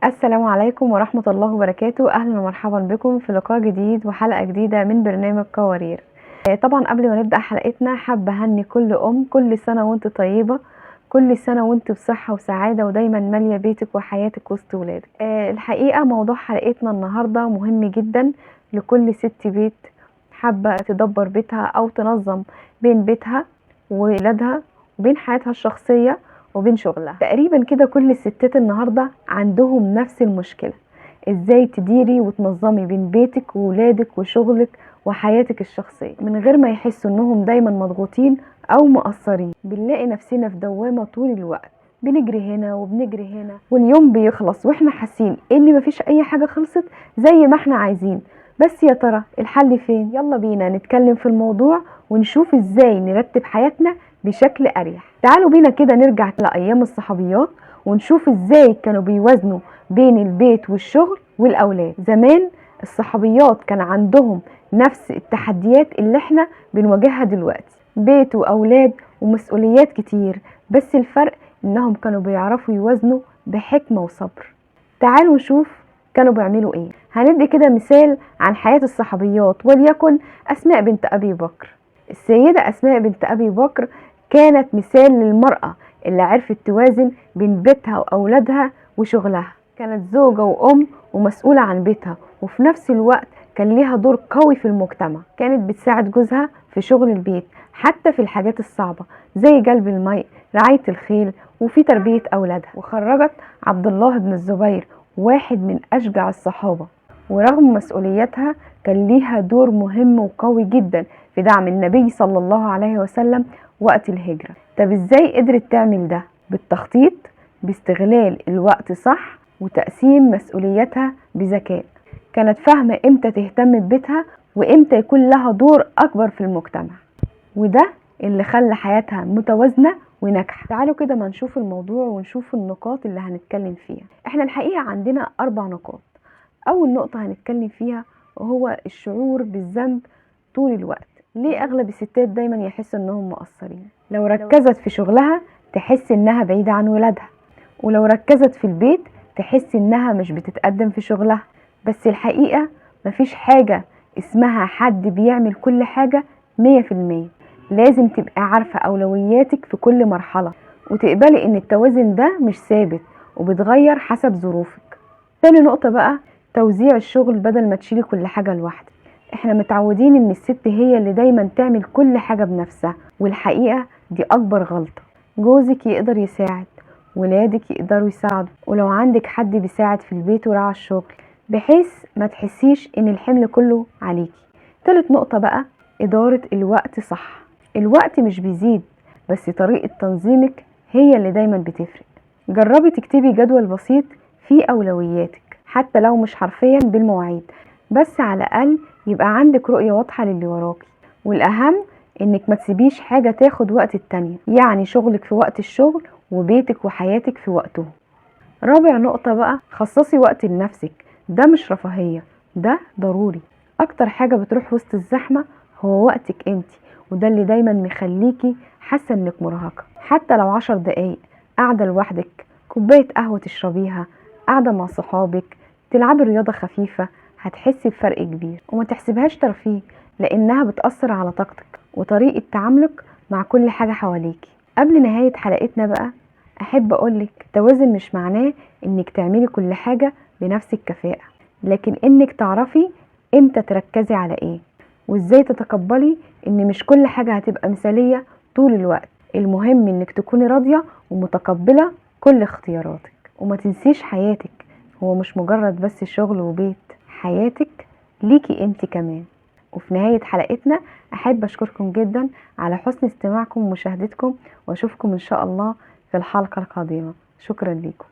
السلام عليكم ورحمة الله وبركاته. أهلا ومرحبا بكم في لقاء جديد وحلقة جديدة من برنامج قوارير. طبعا قبل ما نبدأ حلقتنا حابة أهني كل كل سنة وانت طيبة، كل سنة وانت بصحة وسعادة ودايما مالية بيتك وحياتك وسط ولادك. الحقيقة موضوع حلقتنا النهاردة مهم جدا لكل ست بيت حابة تدبر بيتها أو تنظم بين بيتها وولادها وبين حياتها الشخصية وبين شغلها. تقريبا كده كل الستات النهاردة عندهم نفس المشكلة، ازاي تديري وتنظمي بين بيتك وولادك وشغلك وحياتك الشخصية من غير ما يحسوا انهم دايما مضغوطين او مقصرين. بنلاقي نفسنا في دوامة طول الوقت، بنجري هنا وبنجري هنا واليوم بيخلص واحنا حاسين ان مفيش اي حاجة خلصت زي ما احنا عايزين. بس يا ترى الحل فين؟ يلا بينا نتكلم في الموضوع ونشوف ازاي نرتب حياتنا بشكل اريح. تعالوا بينا كده نرجع لأيام الصحابيات ونشوف ازاي كانوا بيوازنوا بين البيت والشغل والأولاد. زمان الصحابيات كان عندهم نفس التحديات اللي احنا بنواجهها دلوقتي، بيت وأولاد ومسؤوليات كتير، بس الفرق انهم كانوا بيعرفوا يوازنوا بحكمة وصبر. تعالوا نشوف كانوا بيعملوا ايه. هندي كده مثال عن حياة الصحابيات، وليكن أسماء بنت أبي بكر. السيدة أسماء بنت أبي بكر كانت مثال للمرأة اللي عرفت توازن بين بيتها وأولادها وشغلها. كانت زوجة وأم ومسؤولة عن بيتها، وفي نفس الوقت كان ليها دور قوي في المجتمع. كانت بتساعد جوزها في شغل البيت حتى في الحاجات الصعبة زي جلب الماء، رعاية الخيل، وفي تربية أولادها. وخرجت عبد الله بن الزبير واحد من أشجع الصحابة، ورغم مسؤوليتها كان ليها دور مهم وقوي جدا في دعم النبي صلى الله عليه وسلم وقت الهجرة. طب ازاي قدرت تعمل ده؟ بالتخطيط، باستغلال الوقت صح، وتقسيم مسؤولياتها بذكاء. كانت فاهمة امتى تهتم ببيتها وامتى يكون لها دور اكبر في المجتمع، وده اللي خلى حياتها متوازنة وناجحة. تعالوا كده ما نشوف الموضوع ونشوف النقاط اللي هنتكلم فيها. احنا الحقيقة عندنا 4 نقاط. اول نقطة هنتكلم فيها وهو الشعور بالذنب طول الوقت. ليه اغلب الستات دايما يحسوا انهم مقصرين؟ لو ركزت في شغلها تحس انها بعيدة عن ولادها، ولو ركزت في البيت تحس انها مش بتتقدم في شغلها. بس الحقيقة مفيش حاجة اسمها حد بيعمل كل حاجة 100%. لازم تبقى عارفة اولوياتك في كل مرحلة، وتقبلي ان التوازن ده مش ثابت وبتغير حسب ظروفك. تاني نقطة بقى توزيع الشغل بدل ما تشيلي كل حاجة لوحدك. احنا متعودين ان الست هي اللي دايما تعمل كل حاجة بنفسها، والحقيقة دي اكبر غلطة. جوزك يقدر يساعد، ولادك يقدروا يساعدوا، ولو عندك حد بيساعد في البيت ورعى الشغل، بحيث ما تحسيش ان الحمل كله عليكي. تالت نقطة بقى ادارة الوقت صح. الوقت مش بيزيد، بس طريقة تنظيمك هي اللي دايما بتفرق. جربي تكتبي جدول بسيط فيه اولوياتك، حتى لو مش حرفيا بالمواعيد، بس على الاقل يبقى عندك رؤية واضحة للي وراكي. والاهم انك ما تسيبيش حاجة تاخد وقت التانية، يعني شغلك في وقت الشغل وبيتك وحياتك في وقته. رابع نقطة بقى خصصي وقت لنفسك. ده مش رفاهية، ده ضروري. اكتر حاجة بتروح وسط الزحمة هو وقتك انتي، وده اللي دايما مخليكي حاسة انك مرهقة. حتى لو 10 دقايق قاعدة لوحدك، كوباية قهوة تشربيها، قاعدة مع صحابك، تلعبي رياضة خفيفة، هتحسي بفرق كبير. وما تحسبهاش ترفيه، لانها بتأثر على طاقتك وطريقة تعاملك مع كل حاجة حواليكي. قبل نهاية حلقتنا بقى احب اقولك التوازن مش معناه انك تعملي كل حاجة بنفس الكفاءة، لكن انك تعرفي امتى تركزي على ايه، وازاي تتقبلي ان مش كل حاجة هتبقى مثالية طول الوقت. المهم انك تكوني راضية ومتقبلة كل اختياراتك. وما تنسيش حياتك هو مش مجرد بس شغل وبيت، حياتك ليكي انت كمان. وفي نهاية حلقتنا أحب أشكركم جدا على حسن استماعكم ومشاهدتكم، وأشوفكم إن شاء الله في الحلقة القادمة. شكرا لكم.